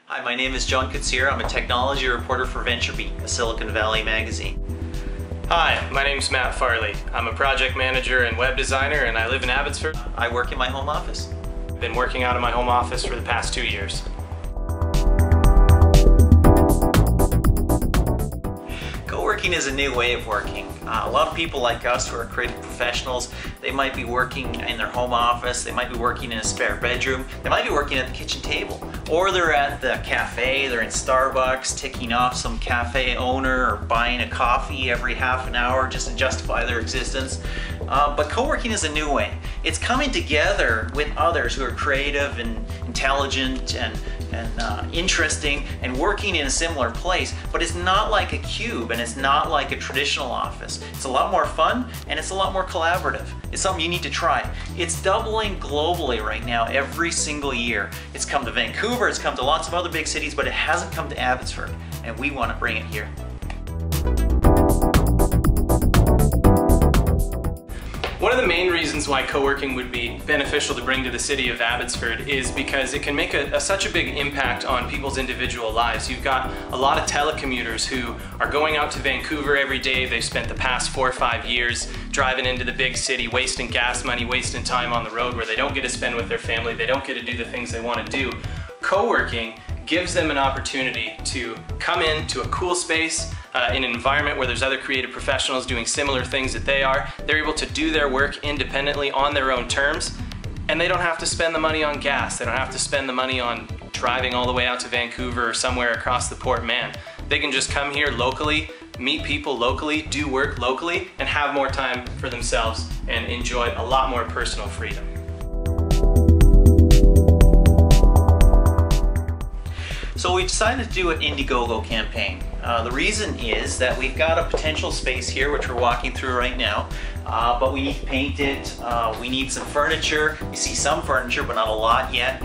Hi, my name is John Kutsir. I'm a technology reporter for VentureBeat, a Silicon Valley magazine. Hi, my name's Matt Farley. I'm a project manager and web designer, and I live in Abbotsford. I work in my home office. I've been working out of my home office for the past 2 years. Coworking is a new way of working. A lot of people like us who are creative professionals, they might be working in their home office, they might be working in a spare bedroom, they might be working at the kitchen table, or they're at the cafe, they're in Starbucks, ticking off some cafe owner or buying a coffee every half an hour just to justify their existence. But coworking is a new way. It's coming together with others who are creative and intelligent and interesting and working in a similar place, but it's not like a cube and it's not like a traditional office. It's a lot more fun and it's a lot more collaborative. It's something you need to try. It's doubling globally right now every single year. It's come to Vancouver, it's come to lots of other big cities, but it hasn't come to Abbotsford, and we want to bring it here. One of the main reasons why coworking would be beneficial to bring to the city of Abbotsford is because it can make such a big impact on people's individual lives. You've got a lot of telecommuters who are going out to Vancouver every day. They've spent the past 4 or 5 years driving into the big city, wasting gas money, wasting time on the road where they don't get to spend with their family, they don't get to do the things they want to do. Coworking gives them an opportunity to come into a cool space in an environment where there's other creative professionals doing similar things that they are. They're able to do their work independently on their own terms, and they don't have to spend the money on gas. They don't have to spend the money on driving all the way out to Vancouver or somewhere across the Port Man. They can just come here locally, meet people locally, do work locally, and have more time for themselves and enjoy a lot more personal freedom. So we decided to do an IndieGoGo campaign. The reason is that we've got a potential space here, which we're walking through right now, but we need to paint it, we need some furniture. You see some furniture, but not a lot yet.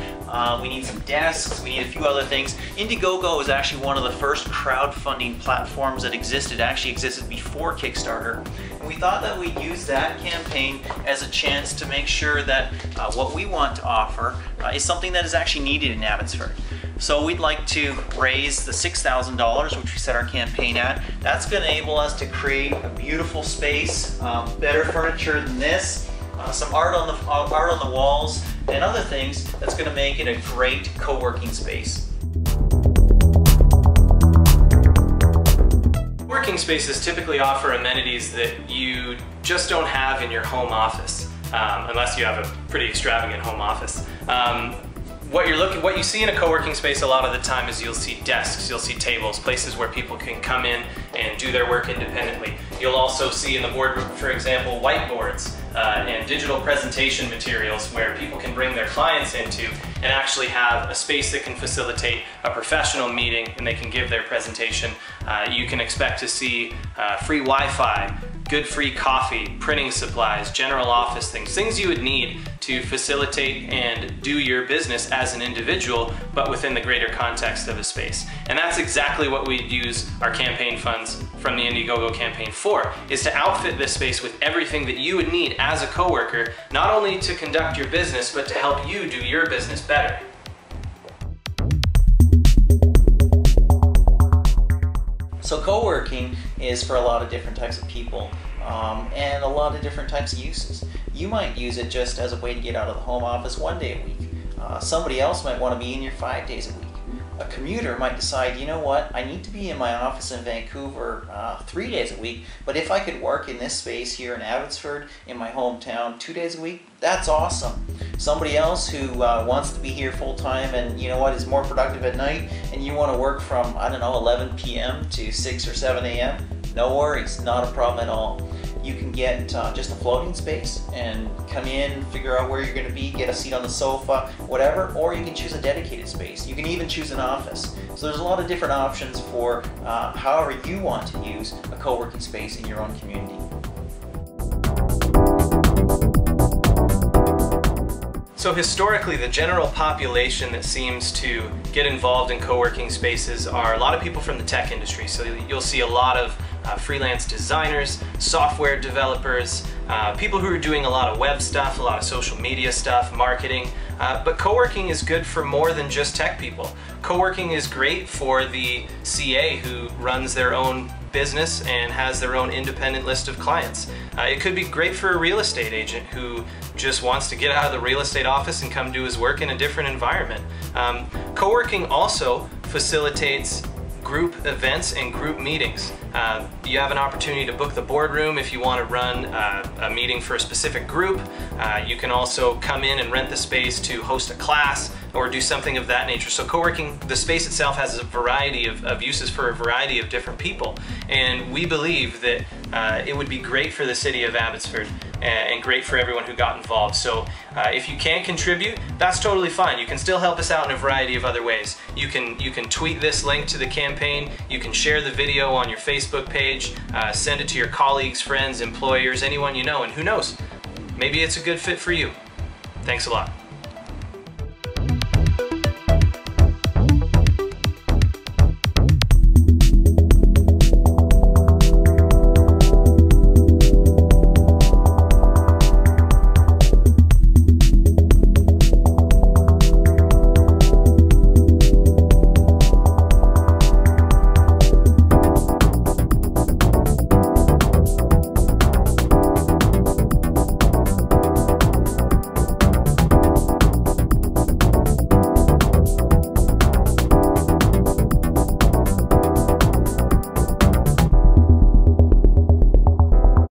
We need some desks, we need a few other things. IndieGoGo is actually one of the first crowdfunding platforms that existed. It actually existed before Kickstarter. And we thought that we'd use that campaign as a chance to make sure that what we want to offer is something that is actually needed in Abbotsford. So we'd like to raise the $6,000, which we set our campaign at. That's going to enable us to create a beautiful space, better furniture than this, some art on the walls, and other things that's going to make it a great co-working space. Working spaces typically offer amenities that you just don't have in your home office, unless you have a pretty extravagant home office. What you see in a co-working space a lot of the time is you'll see desks, you'll see tables, places where people can come in and do their work independently. You'll also see in the boardroom, for example, whiteboards and digital presentation materials where people can bring their clients into and actually have a space that can facilitate a professional meeting and they can give their presentation. You can expect to see free Wi-Fi, good free coffee, printing supplies, general office things you would need to facilitate and do your business as an individual, but within the greater context of a space. And that's exactly what we use our campaign funds from the IndieGoGo campaign for, is to outfit this space with everything that you would need as a coworker, not only to conduct your business, but to help you do your business better. So co-working is for a lot of different types of people and a lot of different types of uses. You might use it just as a way to get out of the home office 1 day a week. Somebody else might want to be in here 5 days a week. A commuter might decide, you know what, I need to be in my office in Vancouver 3 days a week, but if I could work in this space here in Abbotsford, in my hometown, 2 days a week, that's awesome. Somebody else who wants to be here full time and, you know what, is more productive at night, and you want to work from, I don't know, 11 p.m. to 6 or 7 a.m., no worries, not a problem at all. You can get just a floating space and come in, figure out where you're going to be, get a seat on the sofa, whatever, or you can choose a dedicated space. You can even choose an office. So there's a lot of different options for however you want to use a co-working space in your own community. So historically, the general population that seems to get involved in co-working spaces are a lot of people from the tech industry. So you'll see a lot of freelance designers, software developers, people who are doing a lot of web stuff, a lot of social media stuff, marketing, But co-working is good for more than just tech people. Co-working is great for the CA who runs their own business and has their own independent list of clients. It could be great for a real estate agent who just wants to get out of the real estate office and come do his work in a different environment. Co-working also facilitates group events and group meetings. You have an opportunity to book the boardroom if you want to run a meeting for a specific group. You can also come in and rent the space to host a class or do something of that nature. So co-working, the space itself has a variety of uses for a variety of different people. And we believe that it would be great for the city of Abbotsford and great for everyone who got involved. So if you can't contribute, that's totally fine. You can still help us out in a variety of other ways. You can tweet this link to the campaign, you can share the video on your Facebook page, send it to your colleagues, friends, employers, anyone you know, and who knows, maybe it's a good fit for you. Thanks a lot.